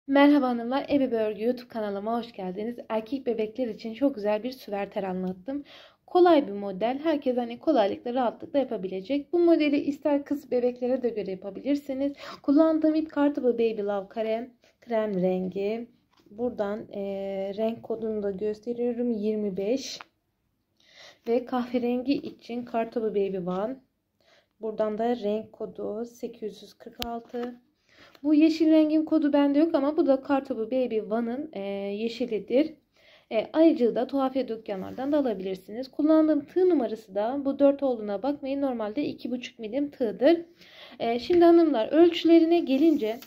Merhaba hanımlar, Ebe Örgü YouTube kanalıma hoş geldiniz. Erkek bebekler için çok güzel bir süveter anlattım. Kolay bir model. Herkes kolaylıkla, rahatlıkla yapabilecek. Bu modeli ister kız bebeklere de göre yapabilirsiniz. Kullandığım ip Kartable Baby Love krem rengi. Buradan renk kodunu da gösteriyorum. 25. Ve kahverengi için Kartable Baby One. Buradan da renk kodu 846. Bu yeşil rengin kodu bende yok ama bu da Kartable Baby One'ın yeşilidir. Ayrıca da tuhafiye dükkanlardan da alabilirsiniz. Kullandığım tığ numarası da bu 4 olduğuna bakmayın. Normalde 2,5 milim tığdır. Şimdi hanımlar ölçülerine gelince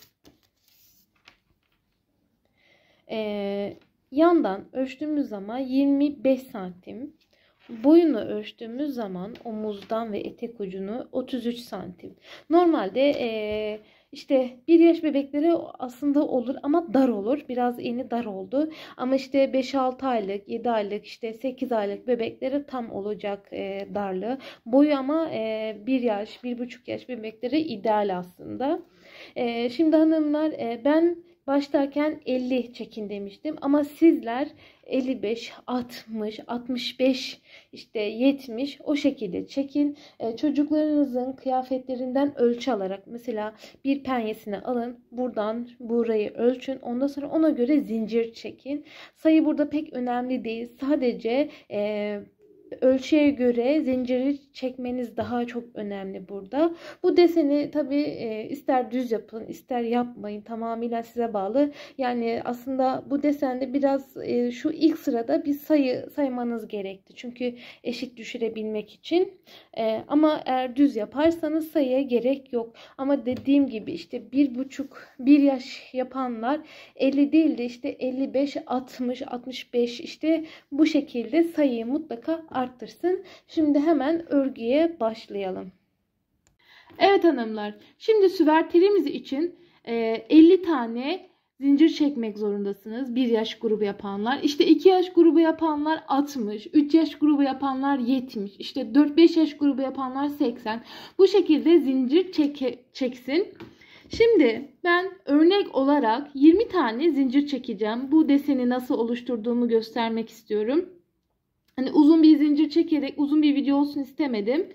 yandan ölçtüğümüz zaman 25 santim. Boyunu ölçtüğümüz zaman omuzdan ve etek ucunu 33 santim. Normalde işte 1 yaş bebekleri aslında olur ama dar olur. Biraz eni dar oldu. Ama işte 5-6 aylık, 7 aylık, işte 8 aylık bebeklere tam olacak darlığı. Boyu ama 1 yaş, 1,5 yaş bebeklere ideal aslında. Şimdi hanımlar ben başlarken 50 çekin demiştim ama sizler 55, 60, 65, işte 70 o şekilde çekin. Çocuklarınızın kıyafetlerinden ölçü alarak mesela bir penyesini alın. Buradan burayı ölçün. Ondan sonra ona göre zincir çekin. Sayı burada pek önemli değil. Sadece ölçüye göre zinciri çekmeniz daha çok önemli burada. Bu deseni tabi ister düz yapın ister yapmayın, tamamıyla size bağlı. Yani aslında bu desende biraz şu ilk sırada bir sayı saymanız gerekti. Çünkü eşit düşürebilmek için. Ama eğer düz yaparsanız sayıya gerek yok. Ama dediğim gibi işte 1,5-1 yaş yapanlar 50 değil de işte 55, 60, 65 işte bu şekilde sayıyı mutlaka arttırsın. Şimdi hemen örgüye başlayalım. Evet hanımlar, şimdi süverterimiz için 50 tane zincir çekmek zorundasınız. 1 yaş grubu yapanlar, işte 2 yaş grubu yapanlar 60, 3 yaş grubu yapanlar 70, işte 4-5 yaş grubu yapanlar 80. Bu şekilde zincir çeksin. Şimdi ben örnek olarak 20 tane zincir çekeceğim. Bu deseni nasıl oluşturduğumu göstermek istiyorum. Hani uzun bir zincir çekerek uzun bir video olsun istemedim.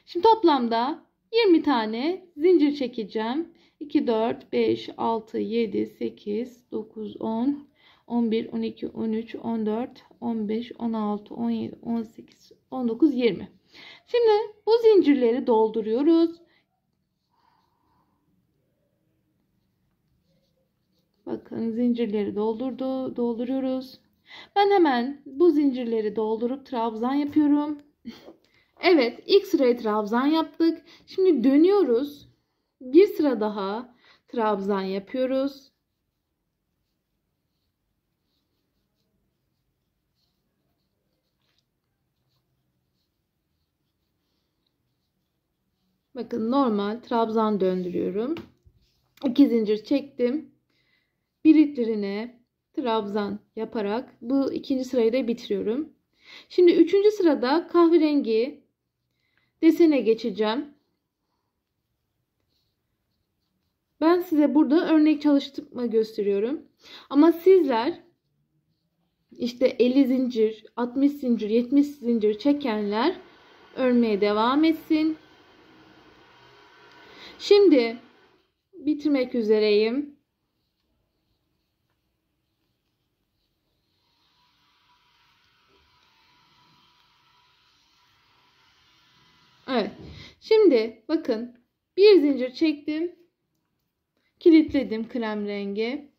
Şimdi toplamda 20 tane zincir çekeceğim. 2, 4, 5, 6, 7, 8, 9, 10, 11, 12, 13, 14, 15, 16, 17, 18, 19, 20. Şimdi bu zincirleri dolduruyoruz. Bakın zincirleri dolduruyoruz. Ben hemen bu zincirleri doldurup trabzan yapıyorum. Evet, ilk sırayı trabzan yaptık. Şimdi dönüyoruz. Bir sıra daha trabzan yapıyoruz. Bakın normal trabzan döndürüyorum. 2 zincir çektim. Biriklerine trabzan yaparak bu ikinci sırayı da bitiriyorum. Şimdi üçüncü sırada kahverengi desene geçeceğim. Ben size burada örnek çalıştırma gösteriyorum. Ama sizler işte 50 zincir, 60 zincir, 70 zincir çekenler örmeye devam etsin. Şimdi bitirmek üzereyim. Evet. Şimdi bakın bir zincir çektim. Kilitledim krem rengi.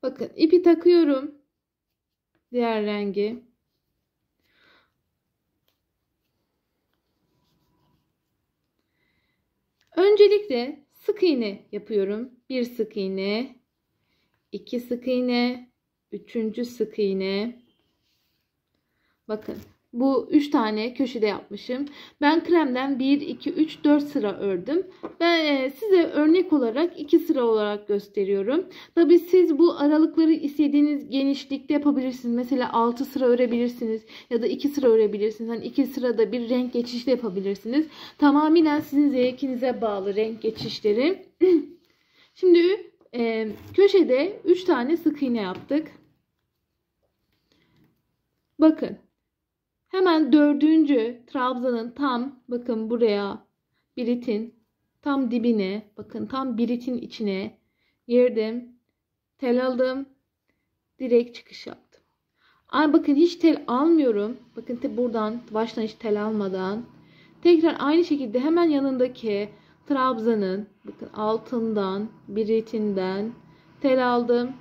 Bakın ipi takıyorum. Diğer rengi. Öncelikle sık iğne yapıyorum. Bir sık iğne, 2 sık iğne, 3. sık iğne. Bakın Bu 3 tane köşede yapmışım. Ben kremden 1, 2, 3, 4 sıra ördüm. Ben size örnek olarak 2 sıra olarak gösteriyorum. Tabii siz bu aralıkları istediğiniz genişlikte yapabilirsiniz. Mesela 6 sıra örebilirsiniz ya da 2 sıra örebilirsiniz. Hani 2 sırada bir renk geçişi de yapabilirsiniz. Tamamen sizin zevkinize bağlı renk geçişleri. Şimdi köşede 3 tane sık iğne yaptık. Bakın. Hemen 4. trabzanın tam, bakın buraya, biritin tam dibine, bakın tam biritin içine girdim. Tel aldım. Direkt çıkış yaptım. Ay bakın hiç tel almıyorum. Bakın buradan baştan hiç tel almadan. Tekrar aynı şekilde hemen yanındaki trabzanın, bakın altından, biritinden tel aldım.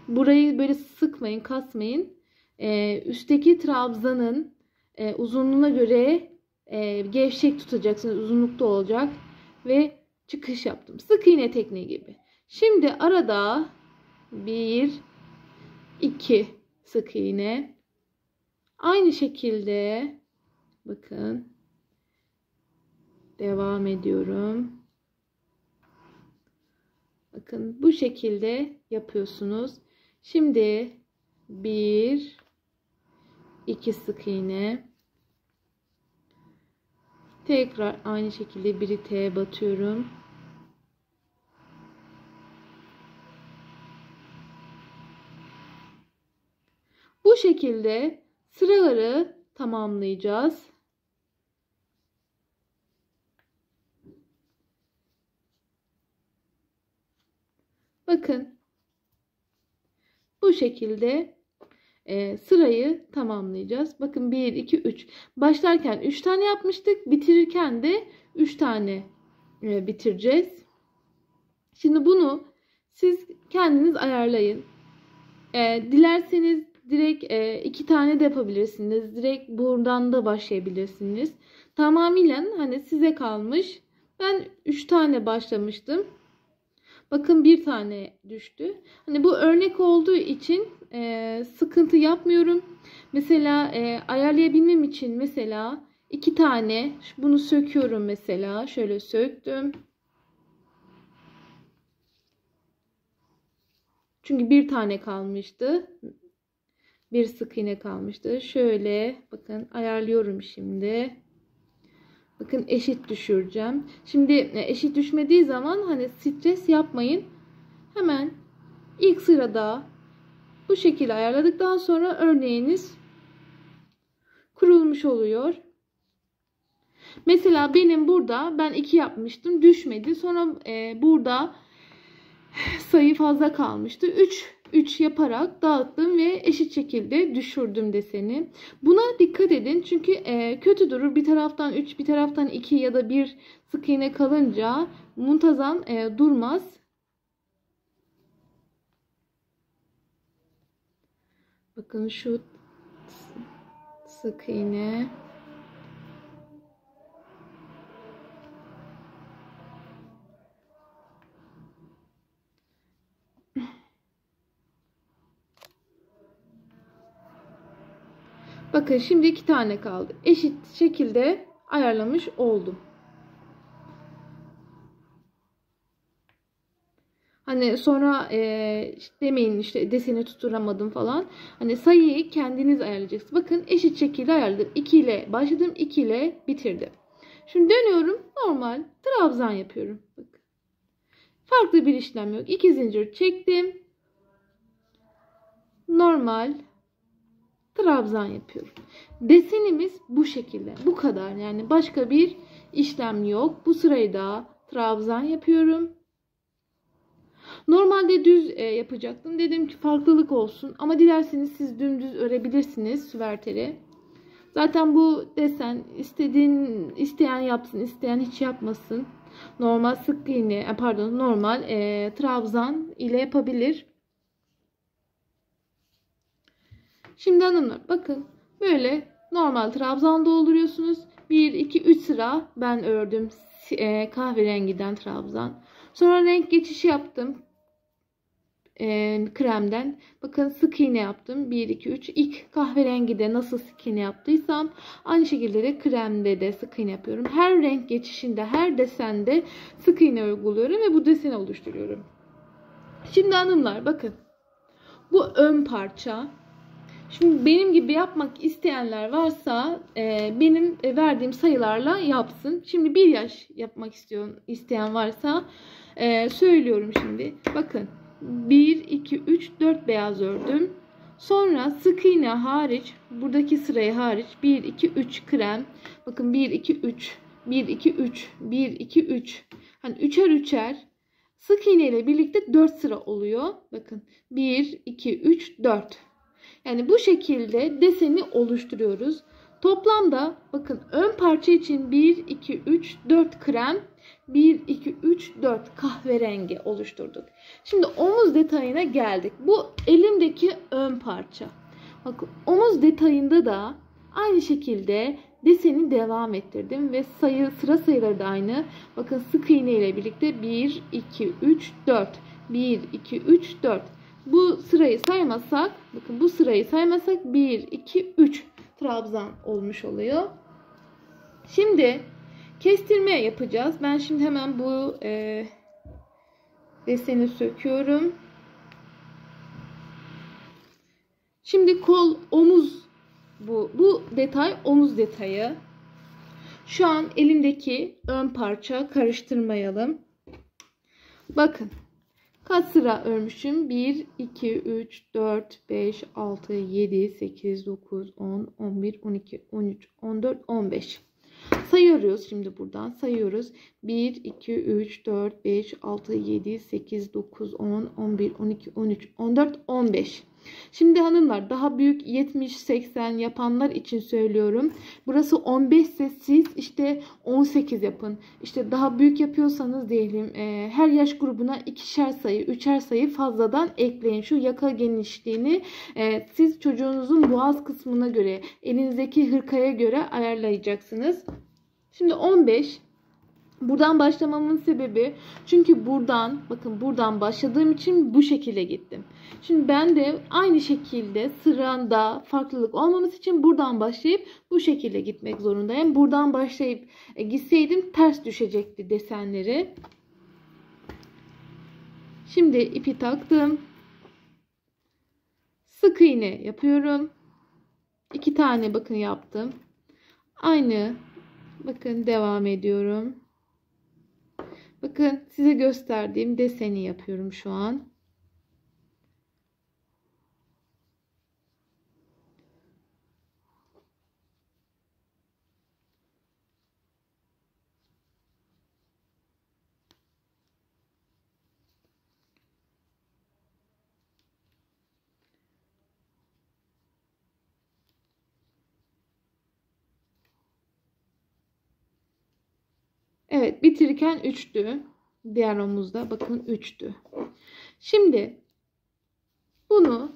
Burayı böyle sıkmayın, kasmayın. Üstteki trabzanın uzunluğuna göre gevşek tutacaksınız. Uzunlukta olacak. Ve çıkış yaptım. Sık iğne tekniği gibi. Şimdi arada 1, 2 sık iğne. Aynı şekilde bakın devam ediyorum. Bakın bu şekilde yapıyorsunuz. Şimdi 1, 2 sık iğne. Tekrar aynı şekilde bir T'ye batıyorum. Bu şekilde sıraları tamamlayacağız. Bakın bu şekilde sırayı tamamlayacağız. Bakın 1, 2, 3. Başlarken 3 tane yapmıştık. Bitirirken de 3 tane bitireceğiz. Şimdi bunu siz kendiniz ayarlayın. Dilerseniz direkt 2 tane de yapabilirsiniz. Direkt buradan da başlayabilirsiniz. Tamamen hani size kalmış. Ben 3 tane başlamıştım. Bakın bir tane düştü. Hani bu örnek olduğu için sıkıntı yapmıyorum. Mesela ayarlayabilmem için mesela 2 tane bunu söküyorum mesela. Şöyle söktüm. Çünkü bir tane kalmıştı. Bir sık iğne kalmıştı. Şöyle bakın ayarlıyorum şimdi. Bakın eşit düşüreceğim. Şimdi eşit düşmediği zaman hani stres yapmayın. Hemen ilk sırada bu şekilde ayarladıktan sonra örneğiniz kurulmuş oluyor. Mesela benim burada ben 2 yapmıştım. Düşmedi. Sonra burada sayı fazla kalmıştı. 3 yaparak dağıttım ve eşit şekilde düşürdüm deseni. Buna dikkat edin. Çünkü kötü durur. Bir taraftan 3, bir taraftan 2 ya da 1 sık iğne kalınca muntazam durmaz. Bakın şu sık iğne. Bakın şimdi 2 tane kaldı. Eşit şekilde ayarlamış oldum. Hani sonra demeyin işte deseni tutturamadım falan. Hani sayıyı kendiniz ayarlayacaksınız. Bakın eşit şekilde ayarladım. 2 ile başladım. 2 ile bitirdim. Şimdi dönüyorum. Normal trabzan yapıyorum. Bakın. Farklı bir işlem yok. 2 zincir çektim. Normal trabzan yapıyorum. Desenimiz bu şekilde. Bu kadar. Yani başka bir işlem yok. Bu sırayı da trabzan yapıyorum. Normalde düz yapacaktım. Dedim ki farklılık olsun. Ama dilerseniz siz dümdüz örebilirsiniz süverteri. Zaten bu desen isteyen yapsın, isteyen hiç yapmasın. Normal sık iğne, pardon normal trabzan ile yapabilir. Şimdi hanımlar bakın böyle normal trabzan dolduruyorsunuz. 1, 2, 3 sıra ben ördüm kahverengiden trabzan. Sonra renk geçişi yaptım. kremden. Bakın sık iğne yaptım. 1, 2, 3. İlk kahverengide nasıl sık iğne yaptıysam aynı şekilde de kremde de sık iğne yapıyorum. Her renk geçişinde, her desende sık iğne uyguluyorum ve bu deseni oluşturuyorum. Şimdi hanımlar bakın. Bu ön parça. Şimdi benim gibi yapmak isteyenler varsa benim verdiğim sayılarla yapsın. Şimdi 1 yaş yapmak isteyen varsa söylüyorum şimdi. Bakın 1, 2, 3, 4 beyaz ördüm. Sonra sık iğne hariç, buradaki sırayı hariç 1, 2, 3 krem. Bakın 1, 2, 3, 1, 2, 3, 1, 2, 3. Hani üçer üçer. Sık iğne ile birlikte 4 sıra oluyor. Bakın 1, 2, 3, 4. Yani bu şekilde deseni oluşturuyoruz. Toplamda bakın ön parça için 1, 2, 3, 4 krem, 1, 2, 3, 4 kahverengi oluşturduk. Şimdi omuz detayına geldik. Bu elimdeki ön parça. Bakın omuz detayında da aynı şekilde deseni devam ettirdim ve sıra sayıları da aynı. Bakın sık iğne ile birlikte 1, 2, 3, 4. 1, 2, 3, 4. Bu sırayı saymazsak, bakın bu sırayı saymazsak 1, 2, 3 trabzan olmuş oluyor. Şimdi kestirme yapacağız. Ben şimdi hemen bu deseni söküyorum. Şimdi kol, omuz, bu detay omuz detayı. Şu an elimdeki ön parça, karıştırmayalım. Bakın. Kaç sıra örmüşüm? 1, 2, 3, 4, 5, 6, 7, 8, 9, 10, 11, 12, 13, 14, 15. Sayıyoruz şimdi buradan. Sayıyoruz. 1, 2, 3, 4, 5, 6, 7, 8, 9, 10, 11, 12, 13, 14, 15. Şimdi hanımlar daha büyük 70-80 yapanlar için söylüyorum. Burası 15 ise siz işte 18 yapın. İşte daha büyük yapıyorsanız diyelim her yaş grubuna 2'şer sayı, 3'er sayı fazladan ekleyin. Şu yaka genişliğini siz çocuğunuzun boğaz kısmına göre, elinizdeki hırkaya göre ayarlayacaksınız. Şimdi 15. Buradan başlamamın sebebi çünkü bakın buradan başladığım için bu şekilde gittim. Şimdi ben de aynı şekilde sıranda farklılık olmaması için buradan başlayıp bu şekilde gitmek zorundayım. Buradan başlayıp gitseydim ters düşecekti desenleri. Şimdi ipi taktım. Sık iğne yapıyorum. 2 tane bakın yaptım. Aynı bakın devam ediyorum. Bakın size gösterdiğim deseni yapıyorum şu an. Evet, bitirirken 3'tü. Diğer omuzda bakın 3'tü. Şimdi bunu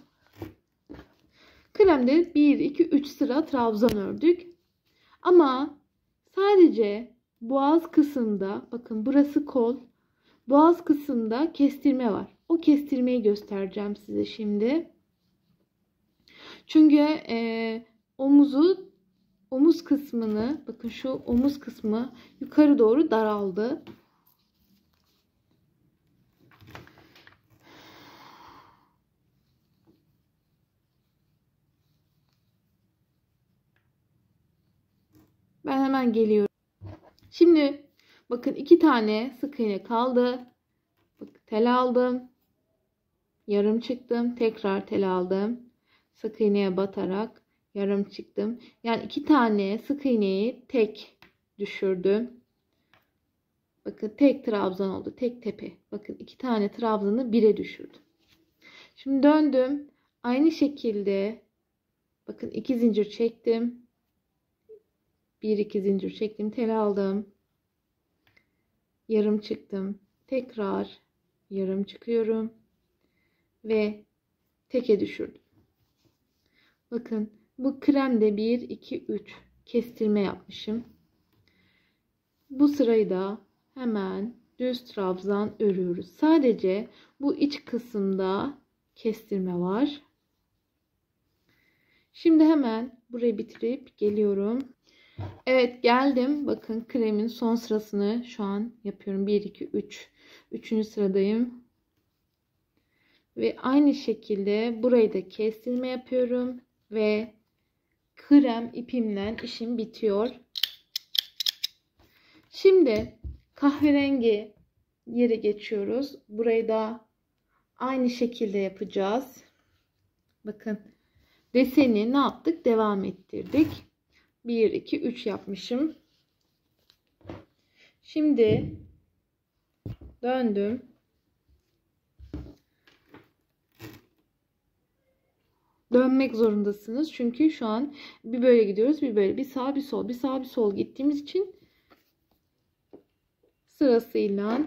kremde 1, 2, 3 sıra trabzan ördük. Ama sadece boğaz kısmında bakın burası kol. Boğaz kısmında kestirme var. O kestirmeyi göstereceğim size şimdi. Çünkü omuz kısmını bakın şu omuz kısmı yukarı doğru daraldı. Ben hemen geliyorum. Şimdi bakın 2 tane sık iğne kaldı. Bak, tel aldım. Yarım çıktım. Tekrar tel aldım. Sık iğneye batarak yarım çıktım. Yani 2 tane sık iğneyi tek düşürdüm. Bakın tek trabzan oldu. Tek tepe. Bakın 2 tane trabzanı 1'e düşürdüm. Şimdi döndüm. Aynı şekilde bakın 2 zincir çektim. 1, 2 zincir çektim. Tel aldım. Yarım çıktım. Tekrar yarım çıkıyorum. Ve teke düşürdüm. Bakın bu kremde 1, 2, 3 kestirme yapmışım. Bu sırayı da hemen düz trabzan örüyoruz. Sadece bu iç kısımda kestirme var. Şimdi hemen burayı bitirip geliyorum. Evet, geldim. Bakın kremin son sırasını şu an yapıyorum. 1 2 3. 3. sıradayım. Ve aynı şekilde burayı da kestirme yapıyorum ve krem ipimle işim bitiyor. Şimdi kahverengi yere geçiyoruz. Burayı da aynı şekilde yapacağız. Bakın deseni ne yaptık? Devam ettirdik. 1 2 3 yapmışım. Şimdi döndüm. Dönmek zorundasınız. Çünkü şu an bir böyle gidiyoruz, bir böyle, bir sağ bir sol, bir sağ bir sol gittiğimiz için sırasıyla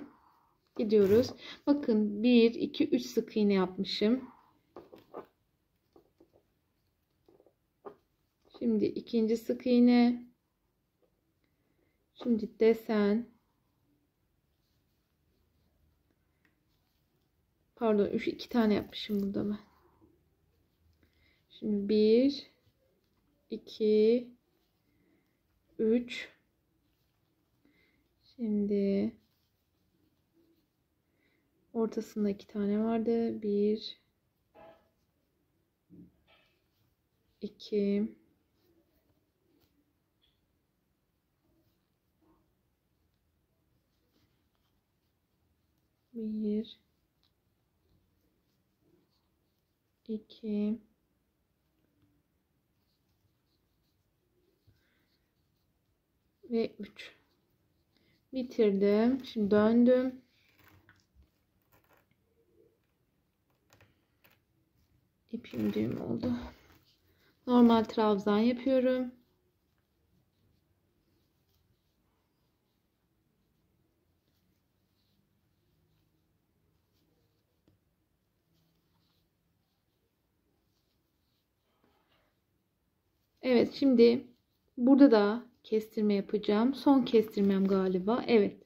gidiyoruz. Bakın 1 2 3 sık iğne yapmışım. Şimdi ikinci sık iğne. Şimdi desen. Pardon, 2 tane yapmışım burada ben. Şimdi 1 2 3. Şimdi ortasında 2 tane vardı. 1 2 1 2 ve 3. Bitirdim. Şimdi döndüm. İpim düğüm oldu. Normal trabzan yapıyorum. Evet, şimdi burada da kestirme yapacağım. Son kestirmem galiba. Evet.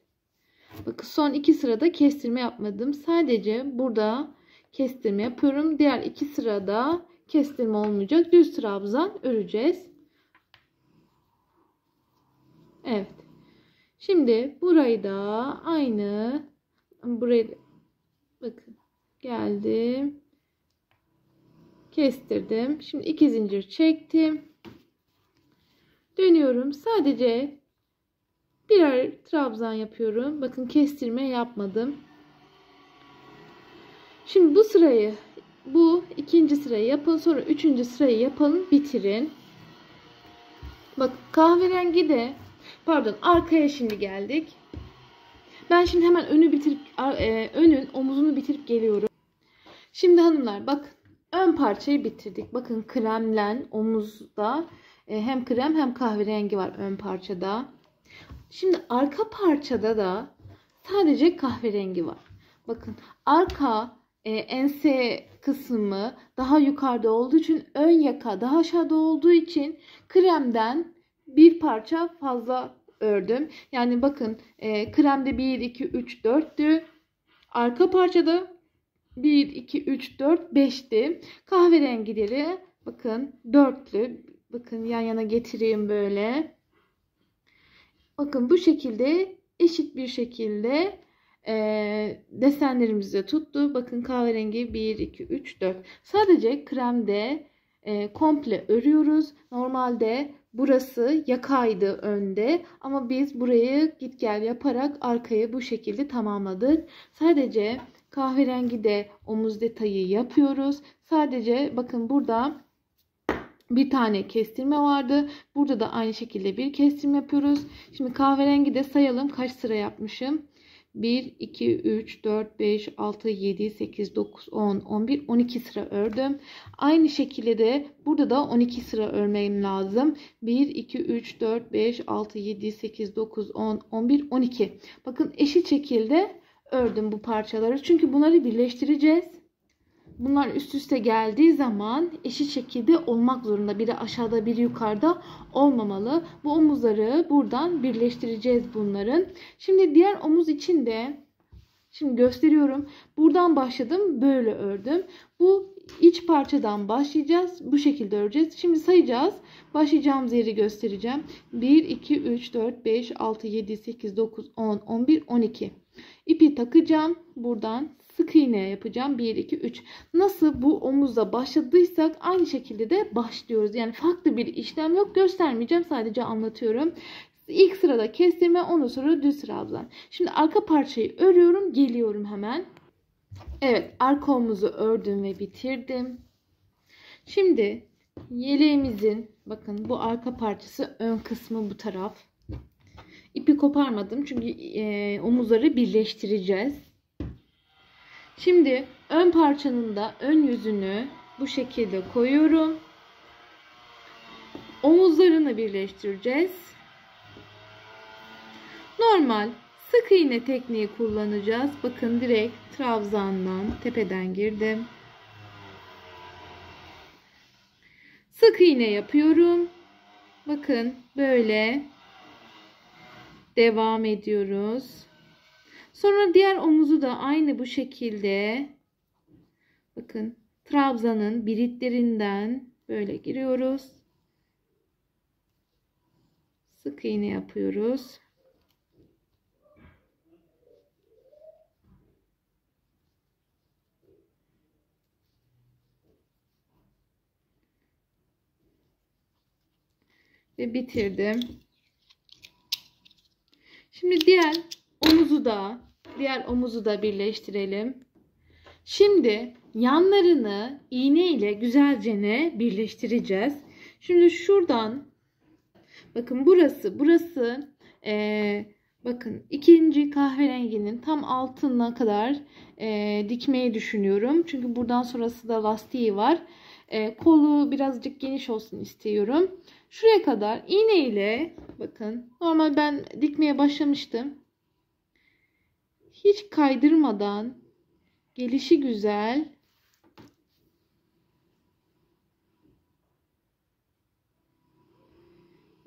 Bakın son 2 sırada kestirme yapmadım. Sadece burada kestirme yapıyorum. Diğer 2 sırada kestirme olmayacak. Düz trabzan öreceğiz. Evet. Şimdi burayı da aynı. Burayı bakın geldim. Kestirdim. Şimdi 2 zincir çektim. Dönüyorum. Sadece birer trabzan yapıyorum. Bakın kestirme yapmadım. Şimdi bu sırayı, bu ikinci sırayı yapın. Sonra üçüncü sırayı yapın. Bitirin. Bak kahverengi de, pardon, arkaya şimdi geldik. Ben şimdi hemen önü bitirip önün omuzunu bitirip geliyorum. Şimdi hanımlar bak, ön parçayı bitirdik. Bakın kremlen omuzda hem krem hem kahverengi var ön parçada. Şimdi arka parçada da sadece kahverengi var. Bakın arka ense kısmı daha yukarıda olduğu için, ön yaka daha aşağıda olduğu için kremden bir parça fazla ördüm. Yani bakın kremde 1 2 3 4'tü. Arka parçada 1 2 3 4 5'ti. Kahverengileri bakın 4'lü. Bakın yan yana getireyim böyle. Bakın bu şekilde eşit bir şekilde desenlerimizi tuttu. Bakın kahverengi 1 2 3 4. Sadece kremde komple örüyoruz. Normalde burası yakaydı önde ama biz burayı git gel yaparak arkayı bu şekilde tamamladık. Sadece kahverengi de omuz detayı yapıyoruz. Sadece bakın burada bir tane kestirme vardı. Burada da aynı şekilde bir kestirme yapıyoruz. Şimdi kahverengi de sayalım kaç sıra yapmışım. 1, 2, 3, 4, 5, 6, 7, 8, 9, 10, 11, 12 sıra ördüm. Aynı şekilde de burada da 12 sıra örmem lazım. 1, 2, 3, 4, 5, 6, 7, 8, 9, 10, 11, 12. Bakın eşit şekilde ördüm bu parçaları. Çünkü bunları birleştireceğiz. Bunlar üst üste geldiği zaman eşit şekilde olmak zorunda. Biri aşağıda, biri yukarıda olmamalı. Bu omuzları buradan birleştireceğiz bunların. Şimdi diğer omuz için de Şimdi gösteriyorum. Buradan başladım. Böyle ördüm. Bu iç parçadan başlayacağız. Bu şekilde öreceğiz. Şimdi sayacağız. Başlayacağımız yeri göstereceğim. 1, 2, 3, 4, 5, 6, 7, 8, 9, 10, 11, 12. İpi takacağım. Buradan sık iğne yapacağım. 1, 2, 3. Nasıl bu omuzda başladıysak aynı şekilde de başlıyoruz. Yani farklı bir işlem yok. Göstermeyeceğim. Sadece anlatıyorum. İlk sırada kestirme, ondan sonra düz trabzan. Şimdi arka parçayı örüyorum. Geliyorum hemen. Evet, arka omuzu ördüm ve bitirdim. Şimdi yeleğimizin, bakın bu arka parçası, ön kısmı bu taraf. İpi koparmadım çünkü omuzları birleştireceğiz. Şimdi ön parçanın da ön yüzünü bu şekilde koyuyorum. Omuzlarını birleştireceğiz. Normal sık iğne tekniği kullanacağız. Bakın direkt trabzandan tepeden girdim. Sık iğne yapıyorum. Bakın böyle devam ediyoruz. Sonra diğer omuzu da aynı bu şekilde, bakın trabzanın biritlerinden böyle giriyoruz. Sık iğne yapıyoruz. Ve bitirdim. Şimdi diğer omuzu da birleştirelim. Şimdi yanlarını iğne ile güzelce birleştireceğiz. Şimdi şuradan, bakın burası bakın ikinci kahverenginin tam altına kadar dikmeyi düşünüyorum. Çünkü buradan sonrası da lastiği var. Kolu birazcık geniş olsun istiyorum. Şuraya kadar iğne ile, bakın normal ben dikmeye başlamıştım. Hiç kaydırmadan gelişi güzel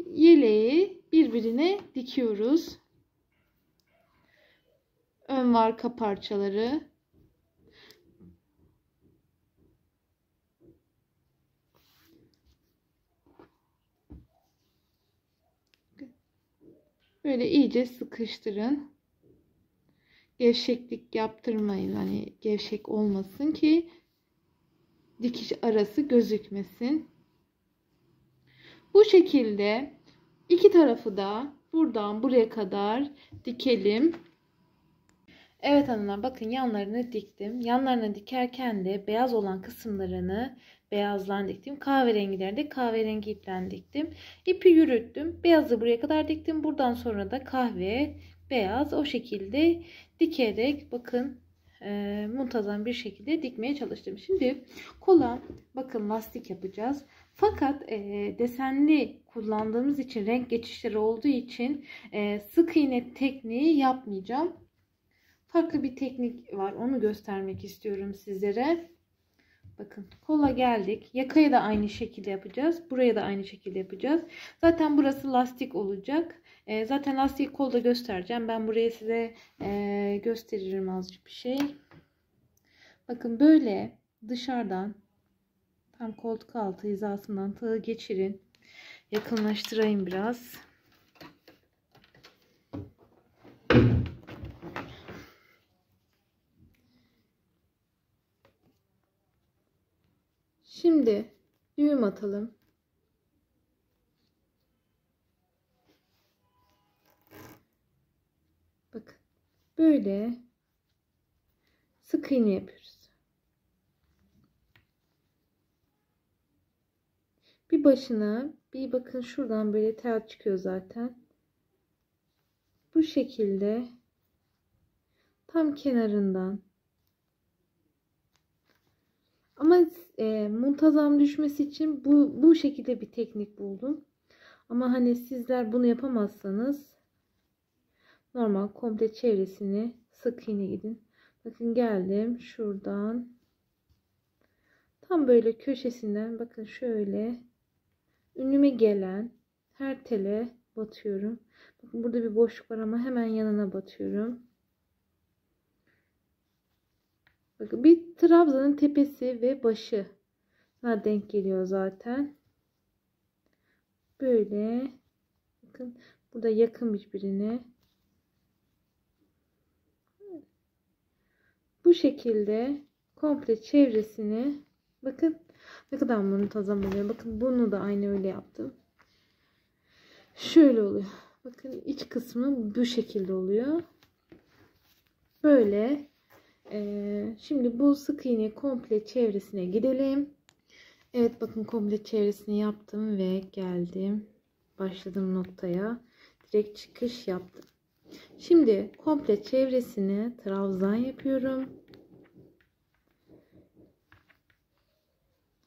yeleği birbirine dikiyoruz. Ön ve arka parçaları. Böyle iyice sıkıştırın. Gevşeklik yaptırmayın. Hani gevşek olmasın ki dikiş arası gözükmesin. Bu şekilde iki tarafı da buradan buraya kadar dikelim. Evet hanımlar, bakın yanlarını diktim. Yanlarını dikerken de beyaz olan kısımlarını beyazdan diktim. Kahverengileri de kahverengi ipten diktim. İpi yürüttüm. Beyazı buraya kadar diktim. Buradan sonra da kahve, beyaz o şekilde dikerek bakın muntazam bir şekilde dikmeye çalıştım. Şimdi kola bakın lastik yapacağız. Fakat desenli kullandığımız için, renk geçişleri olduğu için sık iğne tekniği yapmayacağım. Farklı bir teknik var. Onu göstermek istiyorum sizlere. Bakın kola geldik. Yakaya da aynı şekilde yapacağız. Buraya da aynı şekilde yapacağız. Zaten burası lastik olacak. Zaten lastiği kolda göstereceğim. Ben buraya size gösteririm azıcık bir şey. Bakın böyle dışarıdan tam koltuk altı hizasından tığı geçirin. Yakınlaştırayım biraz. Şimdi düğüm atalım. Bakın böyle sık iğne yapıyoruz. Bir başına bir bakın, şuradan böyle tel çıkıyor zaten. Bu şekilde tam kenarından. Ama muntazam düşmesi için bu şekilde bir teknik buldum. Ama hani sizler bunu yapamazsanız normal komple çevresini sık iğne gidin. Bakın geldim şuradan. Tam böyle köşesinden bakın şöyle önüme gelen her tele batıyorum. Bakın burada bir boşluk var ama hemen yanına batıyorum. Bakın bir trabzanın tepesi ve başı denk geliyor zaten. Böyle bakın burada yakın birbirine. Bu şekilde komple çevresini bakın ne kadar muntazam oluyor. Bakın bunu da aynı öyle yaptım. Şöyle oluyor. Bakın iç kısmı bu şekilde oluyor. Böyle. Şimdi bu sık iğne komple çevresine gidelim. Evet bakın komple çevresini yaptım ve geldim. Başladığım noktaya. Direkt çıkış yaptım. Şimdi komple çevresini trabzan yapıyorum.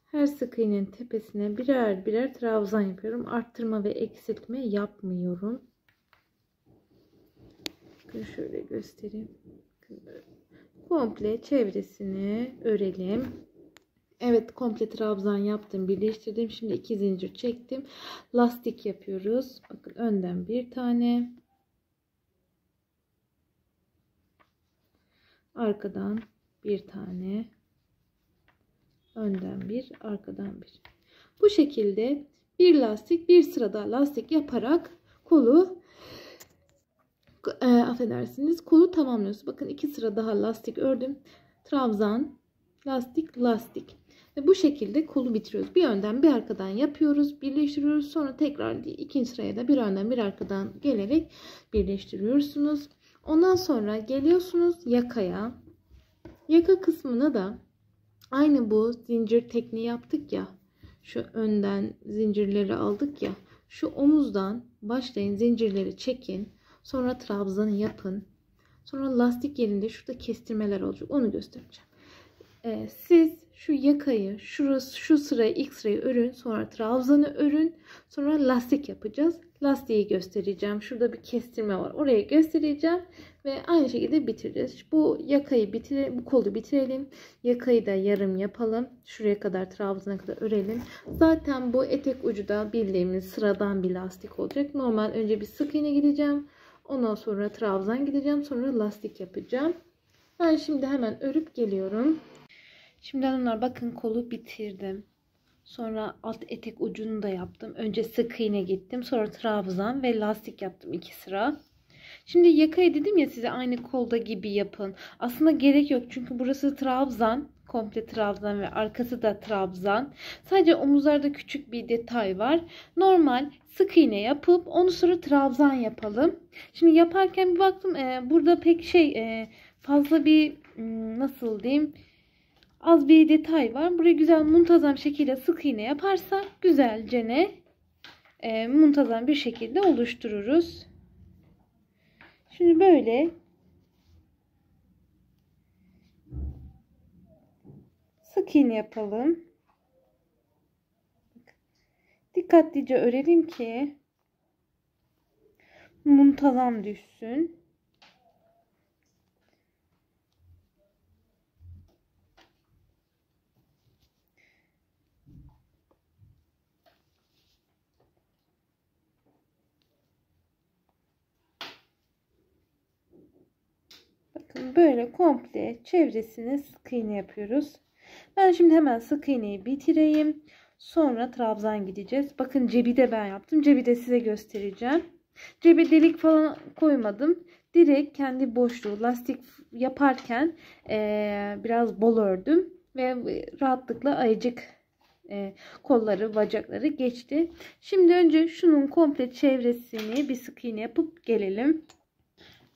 Her sık iğnenin tepesine birer birer trabzan yapıyorum. Arttırma ve eksiltme yapmıyorum. Bakın şöyle göstereyim. Komple çevresini örelim. Evet komple trabzan yaptım. Birleştirdim. Şimdi 2 zincir çektim. Lastik yapıyoruz. Bakın önden bir tane. Arkadan bir tane. Önden bir, arkadan bir. Bu şekilde bir lastik, bir sırada lastik yaparak kolu affedersiniz, kolu tamamlıyoruz. Bakın 2 sıra daha lastik ördüm. Trabzan, lastik, lastik. Ve bu şekilde kolu bitiriyoruz. Bir önden bir arkadan yapıyoruz, birleştiriyoruz. Sonra tekrar ikinci sıraya da bir önden bir arkadan gelerek birleştiriyorsunuz. Ondan sonra geliyorsunuz yakaya. Yaka kısmına da aynı bu zincir tekniği yaptık ya. Şu önden zincirleri aldık ya. Şu omuzdan başlayın, zincirleri çekin. Sonra trabzanı yapın. Sonra lastik yerinde şurada kestirmeler olacak. Onu göstereceğim. Siz şu yakayı, şu sırayı, ilk sırayı örün. Sonra trabzanı örün. Sonra lastik yapacağız. Lastiği göstereceğim. Şurada bir kestirme var. Orayı göstereceğim. Ve aynı şekilde bitireceğiz. Bu yakayı bitirelim. Bu kolu bitirelim. Yakayı da yarım yapalım. Şuraya kadar, trabzana kadar örelim. Zaten bu etek ucu da bildiğimiz sıradan bir lastik olacak. Normal önce bir sık iğne gideceğim. Ondan sonra trabzan gideceğim. Sonra lastik yapacağım. Ben şimdi hemen örüp geliyorum. Şimdi hanımlar bakın kolu bitirdim. Sonra alt etek ucunu da yaptım. Önce sık iğne gittim. Sonra trabzan ve lastik yaptım 2 sıra. Şimdi yakayı dedim ya size aynı kolda gibi yapın. Aslında gerek yok. Çünkü burası trabzan. Komple trabzan ve arkası da trabzan. Sadece omuzlarda küçük bir detay var. Normal sık iğne yapıp onu sonra trabzan yapalım. Şimdi yaparken bir baktım burada pek fazla bir nasıl diyeyim, az bir detay var. Burayı güzel muntazam şekilde sık iğne yaparsa güzelce muntazam bir şekilde oluştururuz. Şimdi böyle sık iğne yapalım. Dikkatlice örelim ki muntazam düşsün. Bakın böyle komple çevresine sık iğne yapıyoruz. Ben şimdi hemen sık iğneyi bitireyim. Sonra trabzan gideceğiz. Bakın cebi de ben yaptım. Cebi de size göstereceğim. Cebe delik falan koymadım. Direkt kendi boşluğu lastik yaparken biraz bol ördüm. Ve rahatlıkla ayıcık kolları, bacakları geçti. Şimdi önce şunun komple çevresini bir sık iğne yapıp gelelim.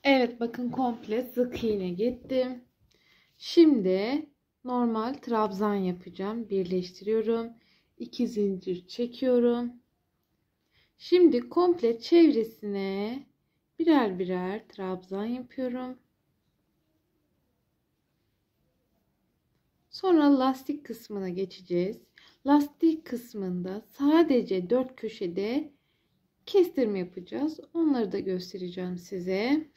Evet bakın komple sık iğne gittim. Şimdi normal trabzan yapacağım. Birleştiriyorum. 2 zincir çekiyorum. Şimdi komple çevresine birer birer trabzan yapıyorum. Sonra lastik kısmına geçeceğiz. Lastik kısmında sadece 4 köşede kestirme yapacağız. Onları da göstereceğim size.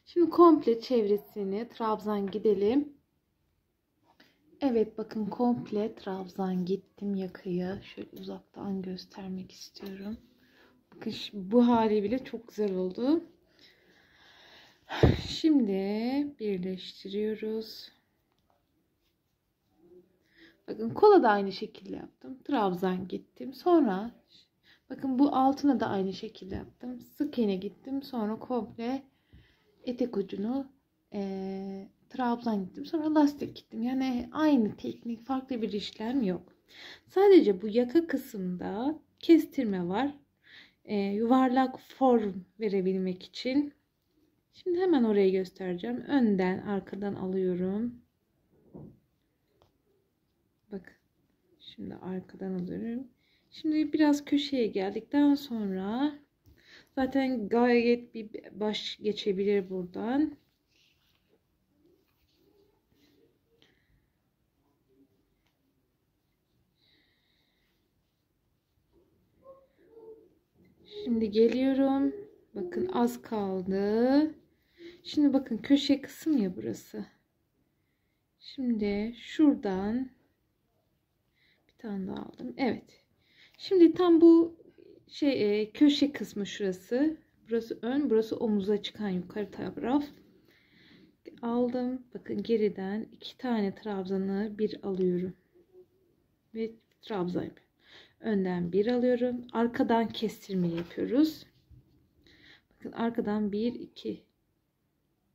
Şimdi komple çevresini trabzan gidelim. Evet bakın komple trabzan gittim yakaya. Şöyle uzaktan göstermek istiyorum. Bakın bu hali bile çok güzel oldu. Şimdi birleştiriyoruz. Bakın kola da aynı şekilde yaptım. Trabzan gittim. Sonra bakın bu altına da aynı şekilde yaptım. Sık iğne gittim. Sonra komple etek ucunu trabzan gittim. Sonra lastik gittim. Yani aynı teknik, farklı bir işlem yok. Sadece bu yaka kısımda kestirme var. Yuvarlak form verebilmek için. Şimdi hemen orayı göstereceğim. Önden, arkadan alıyorum. Bakın. Şimdi arkadan alıyorum. Şimdi biraz köşeye geldikten sonra zaten gayet bir baş geçebilir buradan. Şimdi geliyorum. Bakın az kaldı. Şimdi bakın köşe kısım ya burası. Şimdi şuradan bir tane daha aldım. Evet. Şimdi tam bu köşe kısmı şurası. Burası ön, burası omuza çıkan yukarı taraf. Aldım. Bakın geriden 2 tane trabzanı bir alıyorum. Ve trabzan yapıyorum. Önden bir alıyorum. Arkadan kestirme yapıyoruz. Bakın arkadan 1 2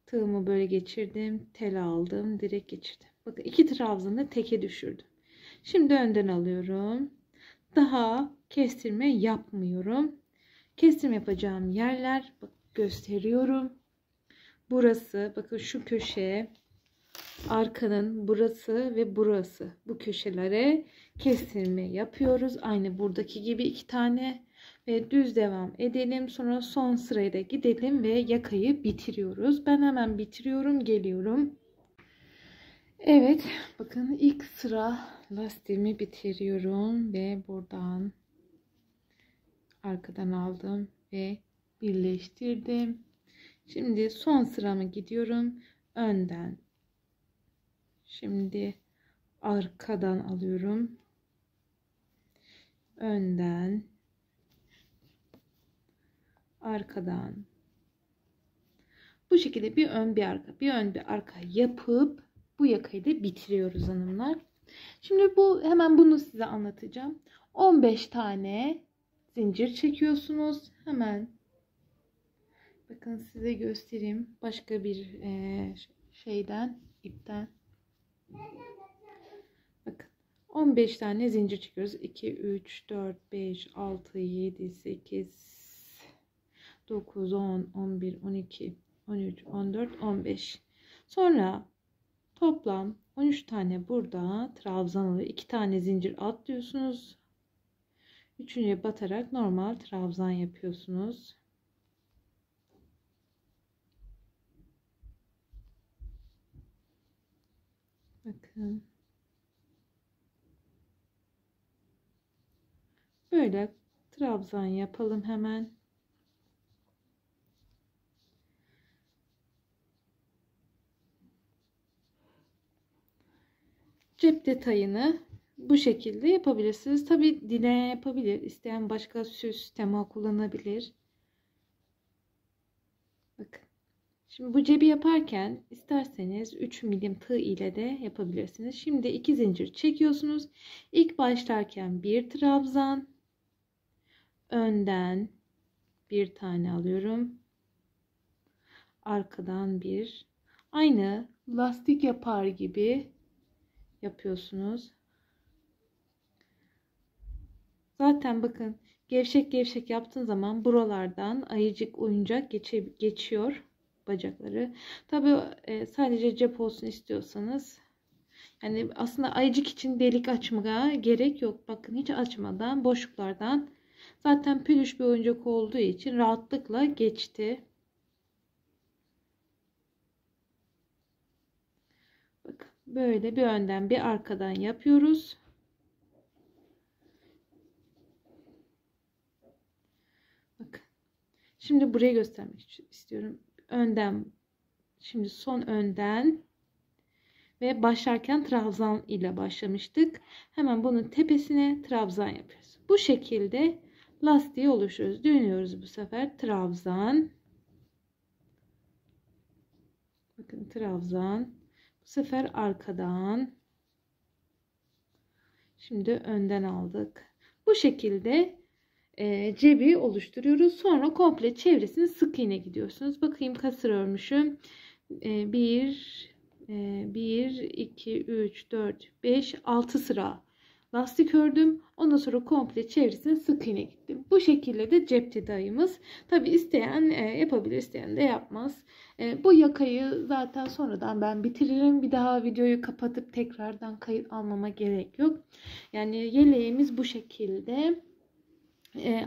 tığımı böyle geçirdim. Tel aldım. Direkt geçirdim. Bakın 2 trabzanı teke düşürdüm. Şimdi önden alıyorum. Daha kestirme yapmıyorum. Kestirme yapacağım yerler bak gösteriyorum. Burası bakın şu köşe, arkanın burası ve burası. Bu köşelere kestirme yapıyoruz. Aynı buradaki gibi 2 tane ve düz devam edelim. Sonra son sıraya da gidelim ve yakayı bitiriyoruz. Ben hemen bitiriyorum, geliyorum. Evet, bakın ilk sıra lastiğimi bitiriyorum ve buradan arkadan aldım ve birleştirdim. Şimdi son sıramı gidiyorum. Önden. Şimdi arkadan alıyorum. Önden. Arkadan. Bu şekilde bir ön bir arka, bir ön bir arka yapıp bu yakayı da bitiriyoruz hanımlar. Şimdi hemen bunu size anlatacağım. 15 tane zincir çekiyorsunuz. Hemen bakın size göstereyim. Başka bir ipten. Bakın 15 tane zincir çekiyoruz. 2, 3, 4, 5, 6, 7, 8, 9, 10, 11, 12, 13, 14, 15. Sonra toplam 13 tane burada trabzan oluyor. 2 tane zincir atlıyorsunuz. Üçüncüye batarak normal trabzan yapıyorsunuz. Bakın. Böyle trabzan yapalım hemen. Cep detayını bu şekilde yapabilirsiniz. Tabi dileyen yapabilir. İsteyen başka süs tema kullanabilir. Bakın. Şimdi bu cebi yaparken isterseniz 3 milim tığ ile de yapabilirsiniz. Şimdi 2 zincir çekiyorsunuz. İlk başlarken bir trabzan. Önden bir tane alıyorum. Arkadan bir. Aynı lastik yapar gibi yapıyorsunuz. Zaten bakın gevşek gevşek yaptığın zaman buralardan ayıcık oyuncak geçiyor bacakları. Tabi sadece cep olsun istiyorsanız yani aslında ayıcık için delik açmaya gerek yok. Bakın hiç açmadan boşluklardan zaten pürüş bir oyuncak olduğu için rahatlıkla geçti. Bakın böyle bir önden bir arkadan yapıyoruz. Bakın. Şimdi burayı göstermek istiyorum. Önden, şimdi son önden ve başlarken trabzan ile başlamıştık. Hemen bunun tepesine trabzan yapıyoruz. Bu şekilde lastiği oluşturuyoruz. Dönüyoruz bu sefer trabzan. Bakın trabzan. Bu sefer arkadan. Şimdi önden aldık. Bu şekilde cebi oluşturuyoruz. Sonra komple çevresini sık iğne gidiyorsunuz. Bakayım kasır örmüşüm. 1, 2, 3, 4, 5, 6 sıra lastik ördüm. Ondan sonra komple çevresine sık iğne gittim. Bu şekilde de cep tedayımız. Tabi isteyen yapabilir, isteyen de yapmaz. Bu yakayı zaten sonradan ben bitiririm. Bir daha videoyu kapatıp tekrardan kayıt almama gerek yok. Yani yeleğimiz bu şekilde.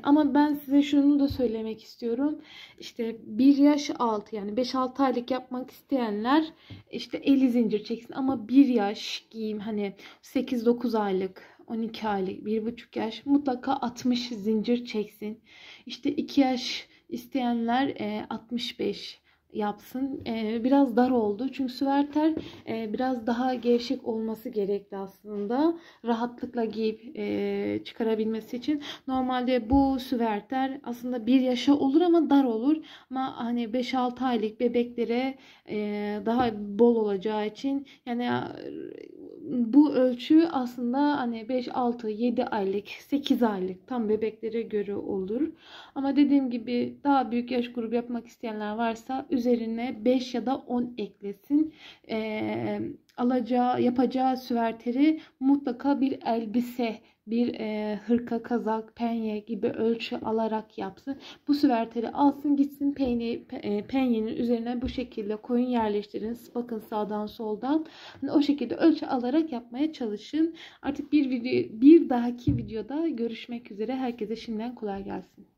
Ama ben size şunu da söylemek istiyorum. İşte 1 yaş altı, yani 5-6 aylık yapmak isteyenler işte 50 zincir çeksin. Ama 1 yaş giyim, hani 8-9 aylık, 12 aylık, 1,5 yaş mutlaka 60 zincir çeksin. İşte 2 yaş isteyenler 65 yapsın. Biraz dar oldu. Çünkü süveter biraz daha gevşek olması gerekli aslında. Rahatlıkla giyip çıkarabilmesi için. Normalde bu süveter aslında 1 yaşa olur ama dar olur. Ama hani 5-6 aylık bebeklere daha bol olacağı için, yani bu ölçü aslında hani 5, 6, 7 aylık, 8 aylık tam bebeklere göre olur. Ama dediğim gibi daha büyük yaş grubu yapmak isteyenler varsa üzerine 5 ya da 10 eklesin. Yapacağı süverteri mutlaka bir elbise, bir hırka, kazak, penye gibi ölçü alarak yapsın. Bu süverteri alsın gitsin, penyenin üzerine bu şekilde koyun, yerleştirin. Bakın sağdan soldan. Yani o şekilde ölçü alarak yapmaya çalışın. Artık bir dahaki videoda görüşmek üzere. Herkese şimdiden kolay gelsin.